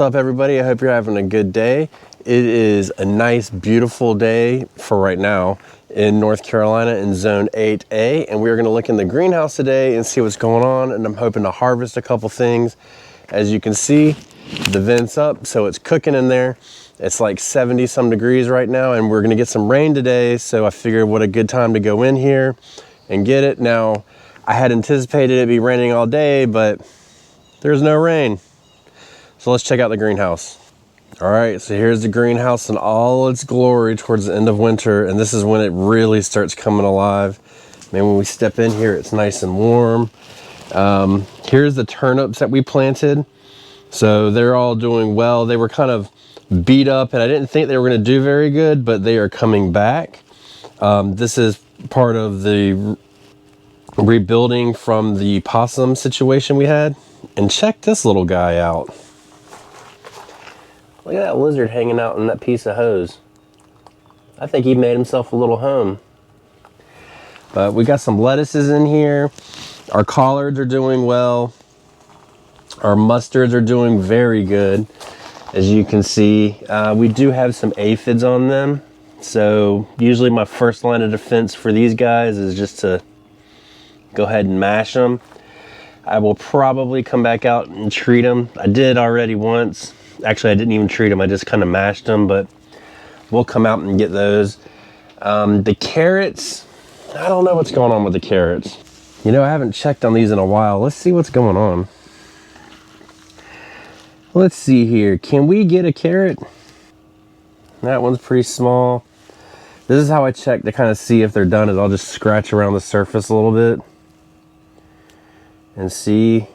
What's up, everybody? I hope you're having a good day. It is a nice, beautiful day for right now in North Carolina in Zone 8A, and we're going to look in the greenhouse today and see what's going on, and I'm hoping to harvest a couple things. As you can see, the vent's up, so it's cooking in there. It's like 70 some degrees right now, and we're going to get some rain today, so I figured what a good time to go in here and get it. Now, I had anticipated it be raining all day, but there's no rain. So let's check out the greenhouse. All right, so here's the greenhouse in all its glory towards the end of winter, and this is when it really starts coming alive. Man, when we step in here, it's nice and warm. Here's the turnips that we planted. So they're all doing well. They were kind of beat up, and I didn't think they were gonna do very good, but they are coming back. This is part of the rebuilding from the possum situation we had. And check this little guy out. Look at that lizard hanging out in that piece of hose. I think he made himself a little home. But we got some lettuces in here. Our collards are doing well. Our mustards are doing very good. As you can see, we do have some aphids on them. So usually my first line of defense for these guys is just to go ahead and mash them. I will probably come back out and treat them. I did already once. Actually, I didn't even treat them. I just kind of mashed them, but we'll come out and get those. The carrots, I don't know what's going on with the carrots. You know, I haven't checked on these in a while. Let's see what's going on. Let's see here. Can we get a carrot? That one's pretty small. This is how I check to kind of see if they're done, is I'll just scratch around the surface a little bit and see.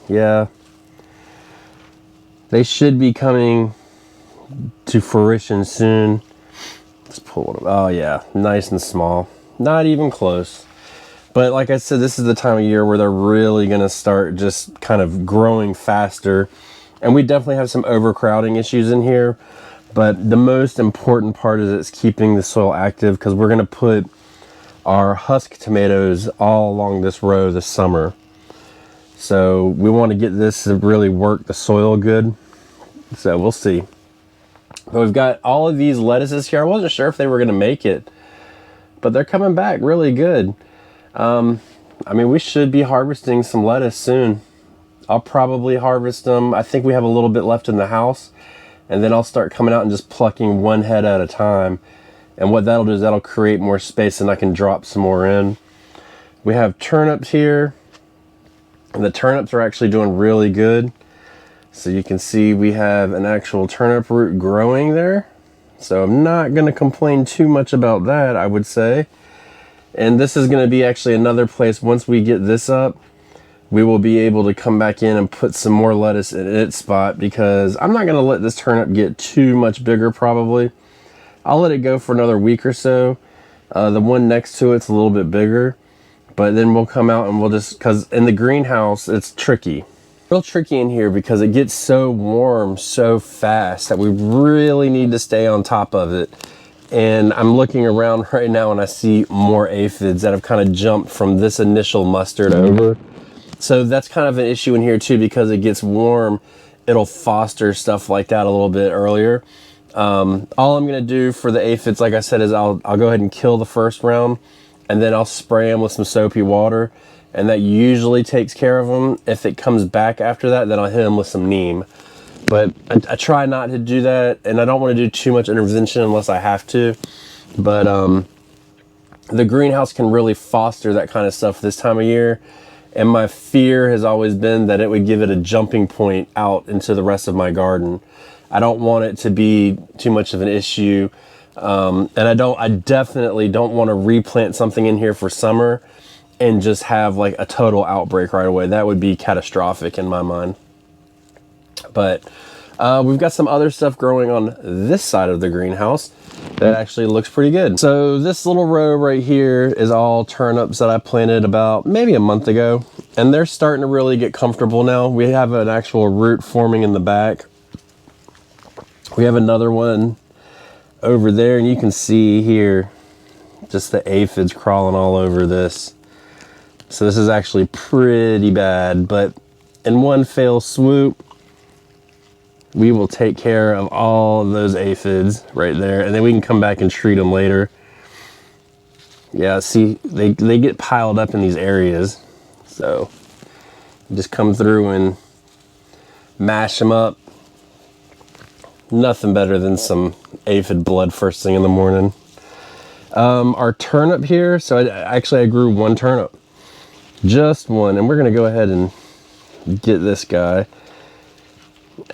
Yeah. They should be coming to fruition soon. Let's pull it up. Oh yeah, nice and small. Not even close. But like I said, this is the time of year where they're really gonna start just kind of growing faster. And we definitely have some overcrowding issues in here. But the most important part is it's keeping the soil active, because we're gonna put our husk tomatoes all along this row this summer. So we want to get this to really work the soil good. So we'll see. But we've got all of these lettuces here. I wasn't sure if they were going to make it, but they're coming back really good. I mean, we should be harvesting some lettuce soon. I'll probably harvest them. I think we have a little bit left in the house, and then I'll start coming out and just plucking one head at a time. And what that'll do is that'll create more space, and I can drop some more in. We have turnips here. And the turnips are actually doing really good. So you can see we have an actual turnip root growing there. So I'm not going to complain too much about that, I would say. And this is going to be actually another place, once we get this up, we will be able to come back in and put some more lettuce in its spot, because I'm not going to let this turnip get too much bigger probably. I'll let it go for another week or so. The one next to it's a little bit bigger. But then we'll come out and we'll just, because in the greenhouse, it's tricky. Real tricky in here because it gets so warm so fast that we really need to stay on top of it. And I'm looking around right now and I see more aphids that have kind of jumped from this initial mustard over. So that's kind of an issue in here too, because it gets warm. It'll foster stuff like that a little bit earlier. All I'm going to do for the aphids, like I said, is I'll go ahead and kill the first round. And then I'll spray them with some soapy water, and that usually takes care of them. If it comes back after that, then I'll hit them with some neem. But I try not to do that, and I don't want to do too much intervention unless I have to. But the greenhouse can really foster that kind of stuff this time of year. And my fear has always been that it would give it a jumping point out into the rest of my garden. I don't want it to be too much of an issue. And I definitely don't want to replant something in here for summer and just have like a total outbreak right away. That would be catastrophic in my mind. But we've got some other stuff growing on this side of the greenhouse that actually looks pretty good. So this little row right here is all turnips that I planted about maybe a month ago, and they're starting to really get comfortable now. We have an actual root forming in the back. We have another one over there, and you can see here just the aphids crawling all over this. So this is actually pretty bad, but in one fell swoop, we will take care of all of those aphids right there, and then we can come back and treat them later. Yeah, see, they get piled up in these areas, so just come through and mash them up. Nothing better than some aphid blood first thing in the morning. Our turnip here, so I grew one turnip, just one, and we're gonna go ahead and get this guy.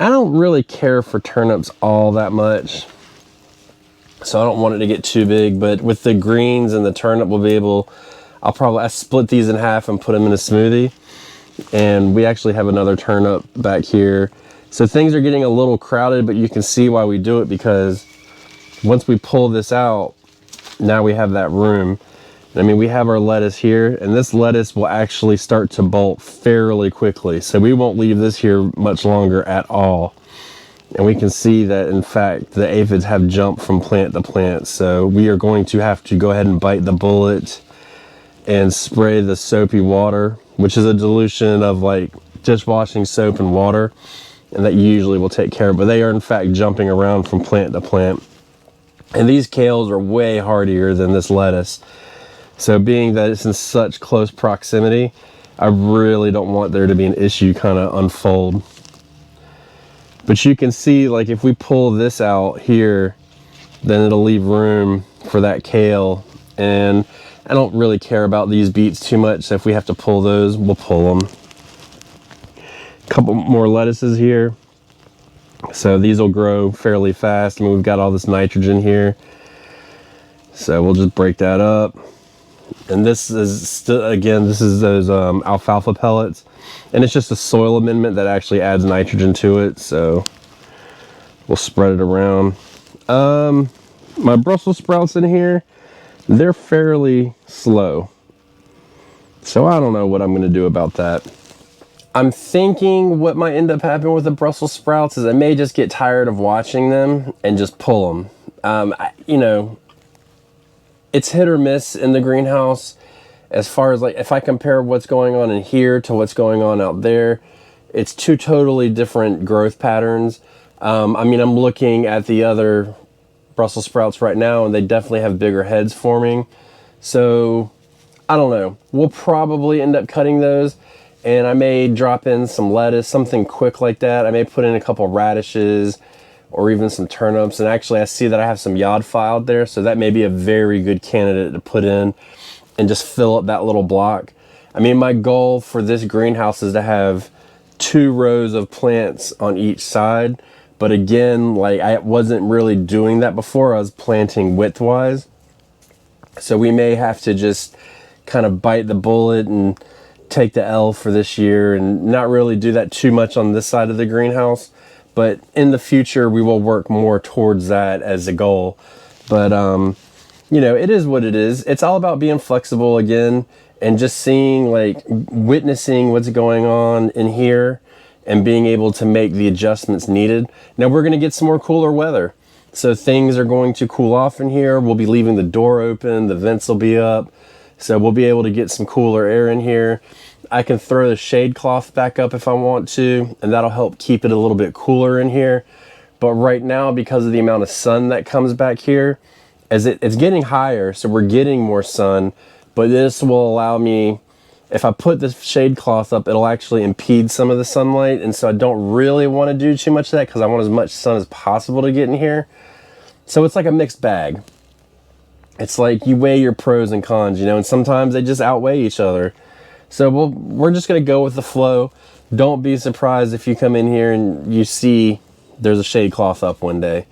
I don't really care for turnips all that much, so I don't want it to get too big, but with the greens and the turnip, we'll be able, I split these in half and put them in a smoothie. And we actually have another turnip back here. So things are getting a little crowded, but you can see why we do it, because once we pull this out, now we have that room. I mean, we have our lettuce here, and this lettuce will actually start to bolt fairly quickly. So we won't leave this here much longer at all. And we can see that, in fact, the aphids have jumped from plant to plant. So we are going to have to go ahead and bite the bullet and spray the soapy water, which is a dilution of like dishwashing soap and water, and that usually will take care of it. But they are in fact jumping around from plant to plant. And these kales are way hardier than this lettuce. So being that it's in such close proximity, I really don't want there to be an issue kind of unfold. But you can see, like, if we pull this out here, then it'll leave room for that kale. And I don't really care about these beets too much, so if we have to pull those, we'll pull them. A couple more lettuces here. So these will grow fairly fast. I mean, we've got all this nitrogen here. So we'll just break that up. And this is still, again, this is those alfalfa pellets. And it's just a soil amendment that actually adds nitrogen to it. So we'll spread it around. My Brussels sprouts in here, they're fairly slow. So I don't know what I'm going to do about that. I'm thinking what might end up happening with the Brussels sprouts is I may just get tired of watching them and just pull them. You know, it's hit or miss in the greenhouse as far as, like, if I compare what's going on in here to what's going on out there, it's two totally different growth patterns. I mean, I'm looking at the other Brussels sprouts right now, and they definitely have bigger heads forming. So I don't know. We'll probably end up cutting those, and I may drop in some lettuce, something quick like that. I may put in a couple radishes or even some turnips. And actually, I see that I have some yod filed there, so that may be a very good candidate to put in and just fill up that little block. I mean, my goal for this greenhouse is to have 2 rows of plants on each side. But again, like, I wasn't really doing that before. I was planting widthwise. So we may have to just kind of bite the bullet and take the L for this year and not really do that too much on this side of the greenhouse. But in the future, we will work more towards that as a goal. But, you know, it is what it is. It's all about being flexible again and just seeing, like, witnessing what's going on in here and being able to make the adjustments needed. Now we're gonna get some more cooler weather. So things are going to cool off in here. We'll be leaving the door open, the vents will be up. So we'll be able to get some cooler air in here. I can throw the shade cloth back up if I want to, and that'll help keep it a little bit cooler in here. But right now, because of the amount of sun that comes back here, as it's getting higher, so we're getting more sun, but this will allow me, if I put this shade cloth up, it'll actually impede some of the sunlight. And so I don't really want to do too much of that because I want as much sun as possible to get in here. So it's like a mixed bag. It's like you weigh your pros and cons, you know, and sometimes they just outweigh each other. So we're just going to go with the flow. Don't be surprised if you come in here and you see there's a shade cloth up one day.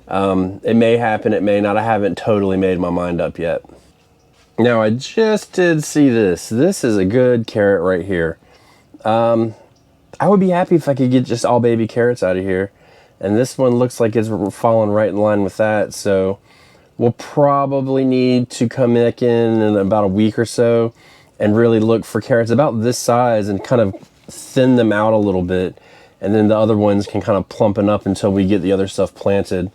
It may happen, it may not. I haven't totally made my mind up yet. Now, I just did see this. This is a good carrot right here. I would be happy if I could get just all baby carrots out of here. And this one looks like it's falling right in line with that. So we'll probably need to come back in about a week or so and really look for carrots about this size and kind of thin them out a little bit. And then the other ones can kind of plumpen up until we get the other stuff planted.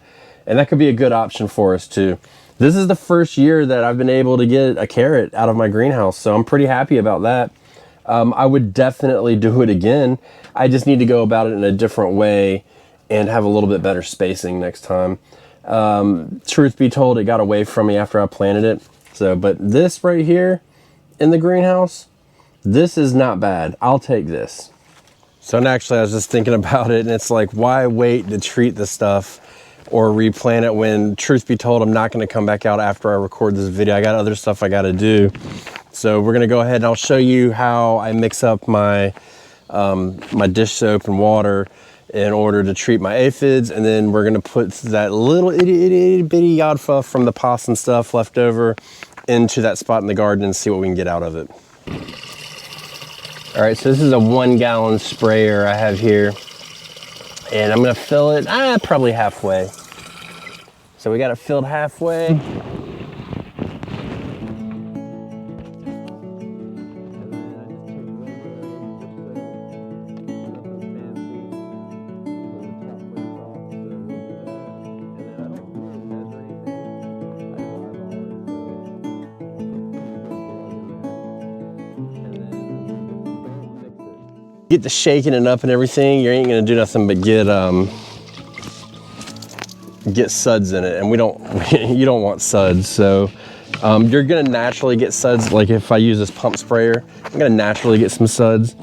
And that could be a good option for us too. This is the first year that I've been able to get a carrot out of my greenhouse, so I'm pretty happy about that. I would definitely do it again. I just need to go about it in a different way and have a little bit better spacing next time. Truth be told, it got away from me after I planted it. So, but this right here in the greenhouse, this is not bad. I'll take this. So actually I was just thinking about it, and it's like, why wait to treat the stuff or replant it when, truth be told, I'm not going to come back out after I record this video. I got other stuff I got to do. So we're going to go ahead and I'll show you how I mix up my my dish soap and water in order to treat my aphids, and then we're going to put that little itty bitty yodfa from the possum stuff left over into that spot in the garden and see what we can get out of it. All right, so this is a 1 gallon sprayer I have here, and I'm gonna fill it probably halfway. So we got it filled halfway. Get the shaking it up and everything, you ain't gonna do nothing but get suds in it, and we don't you don't want suds. So you're gonna naturally get suds. Like if I use this pump sprayer, I'm gonna naturally get some suds,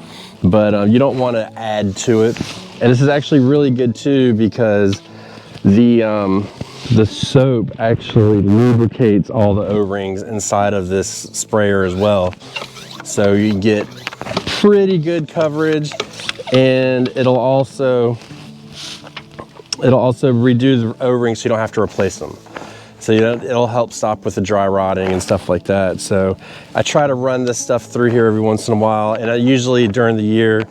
but you don't want to add to it. And this is actually really good too, because the soap actually lubricates all the O-rings inside of this sprayer as well, so you get pretty good coverage, and it'll also redo the O-rings so you don't have to replace them. So it'll help stop with the dry rotting and stuff like that. So I try to run this stuff through here every once in a while, and I usually during the year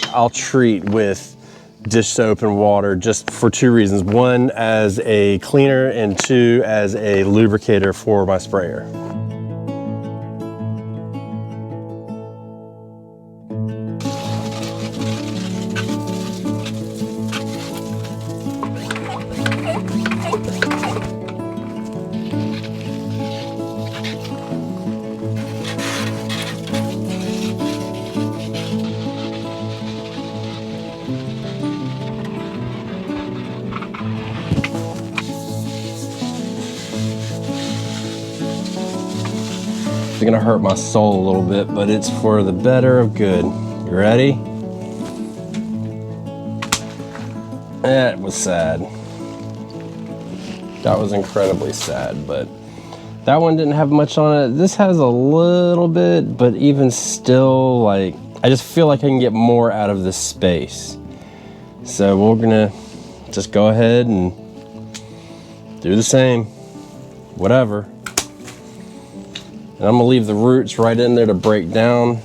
I'll treat with dish soap and water, just for 2 reasons. 1, as a cleaner, and 2, as a lubricator for my sprayer. It's gonna hurt my soul a little bit, but it's for the better of good. You ready? That was sad. That was incredibly sad, but that one didn't have much on it. This has a little bit, but even still, like, I just feel like I can get more out of this space. So we're gonna just go ahead and do the same, whatever. And I'm gonna leave the roots right in there to break down.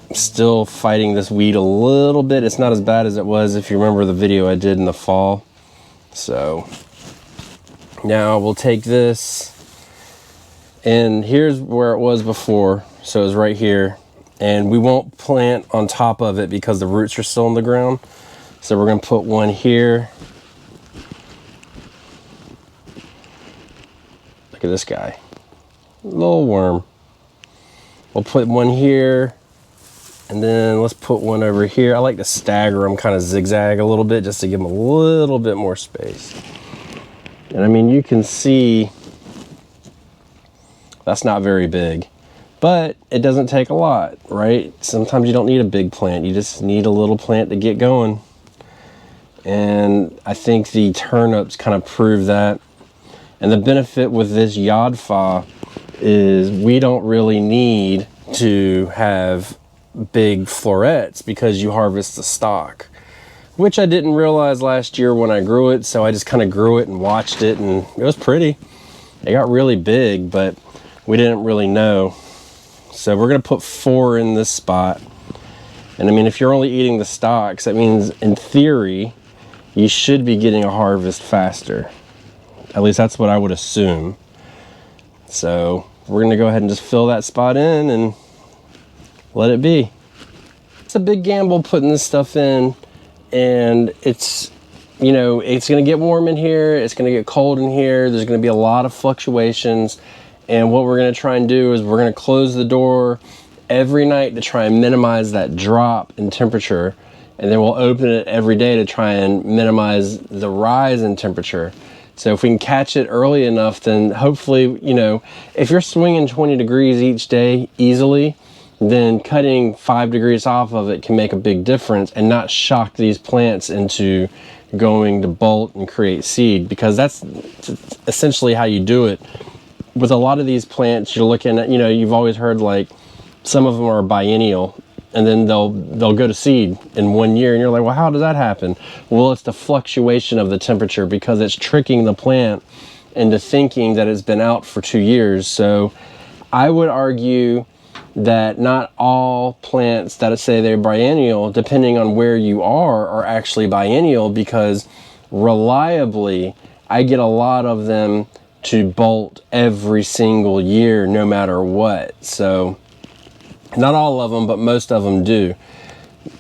I'm still fighting this weed a little bit. It's not as bad as it was if you remember the video I did in the fall. So now we'll take this, and here's where it was before. So it's right here, and we won't plant on top of it because the roots are still in the ground. So we're gonna put one here. Look at this guy, little worm. We'll put one here, and then let's put one over here. I like to stagger them, kind of zigzag a little bit, just to give them a little bit more space. And I mean, you can see that's not very big, but it doesn't take a lot, right? Sometimes you don't need a big plant, you just need a little plant to get going. And I think the turnips kind of prove that. And the benefit with this yodfa is we don't really need to have big florets because you harvest the stalk, which I didn't realize last year when I grew it. So I just kind of grew it and watched it, and it was pretty. It got really big, but we didn't really know. So we're gonna put 4 in this spot. And I mean, if you're only eating the stalks, that means in theory, you should be getting a harvest faster. At least that's what I would assume. So we're gonna go ahead and just fill that spot in and let it be. It's a big gamble putting this stuff in, and it's, you know, it's gonna get warm in here, it's gonna get cold in here, there's gonna be a lot of fluctuations. And what we're gonna try and do is we're gonna close the door every night to try and minimize that drop in temperature. and then we'll open it every day to try and minimize the rise in temperature. So if we can catch it early enough, then hopefully, you know, if you're swinging 20 degrees each day easily, then cutting 5 degrees off of it can make a big difference and not shock these plants into going to bolt and create seed, because that's essentially how you do it. With a lot of these plants, you're looking at, you know, you've always heard like some of them are biennial, and then they'll go to seed in 1 year, and you're like, well, how does that happen? Well, it's the fluctuation of the temperature, because it's tricking the plant into thinking that it's been out for 2 years. So I would argue that not all plants that say they're biennial, depending on where you are actually biennial, because reliably I get a lot of them to bolt every single year no matter what. So not all of them, but most of them do.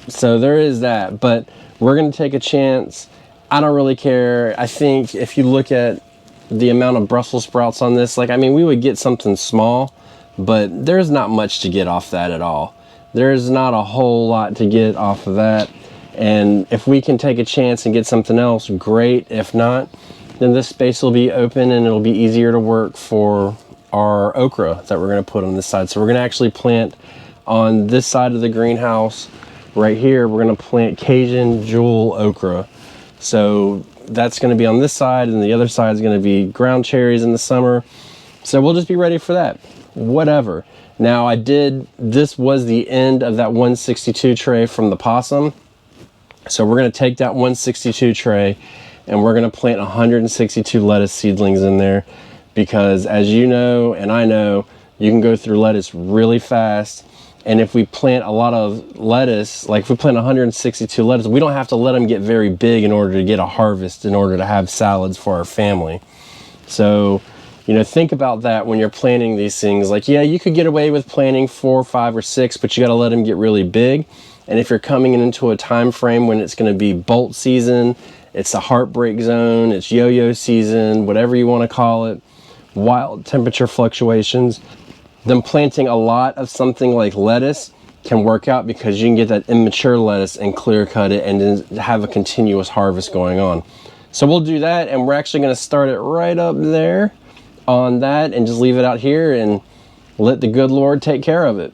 So there is that, but we're going to take a chance. I don't really care. I think if you look at the amount of Brussels sprouts on this, like, I mean, we would get something small, but there's not much to get off that at all. There's not a whole lot to get off of that. And if we can take a chance and get something else, great. If not, then this space will be open and it'll be easier to work for our okra that we're going to put on this side. So we're going to actually plant on this side of the greenhouse right here. We're going to plant Cajun jewel okra. So that's going to be on this side, and the other side is going to be ground cherries in the summer. So we'll just be ready for that. Whatever. Now this was the end of that 162 tray from the possum. So we're going to take that 162 tray and we're going to plant 162 lettuce seedlings in there, because as you know, and I know, you can go through lettuce really fast. And if we plant a lot of lettuce, like if we plant 162 lettuce, we don't have to let them get very big in order to get a harvest, in order to have salads for our family. So, you know, think about that when you're planting these things. Like, yeah, you could get away with planting 4, 5, or 6, but you got to let them get really big. And if you're coming into a time frame when it's going to be bolt season, it's a heartbreak zone, it's yo-yo season, whatever you want to call it, wild temperature fluctuations, then planting a lot of something like lettuce can work out, because you can get that immature lettuce and clear cut it and then have a continuous harvest going on. So we'll do that, and we're actually going to start it right up there on that and just leave it out here and let the good Lord take care of it.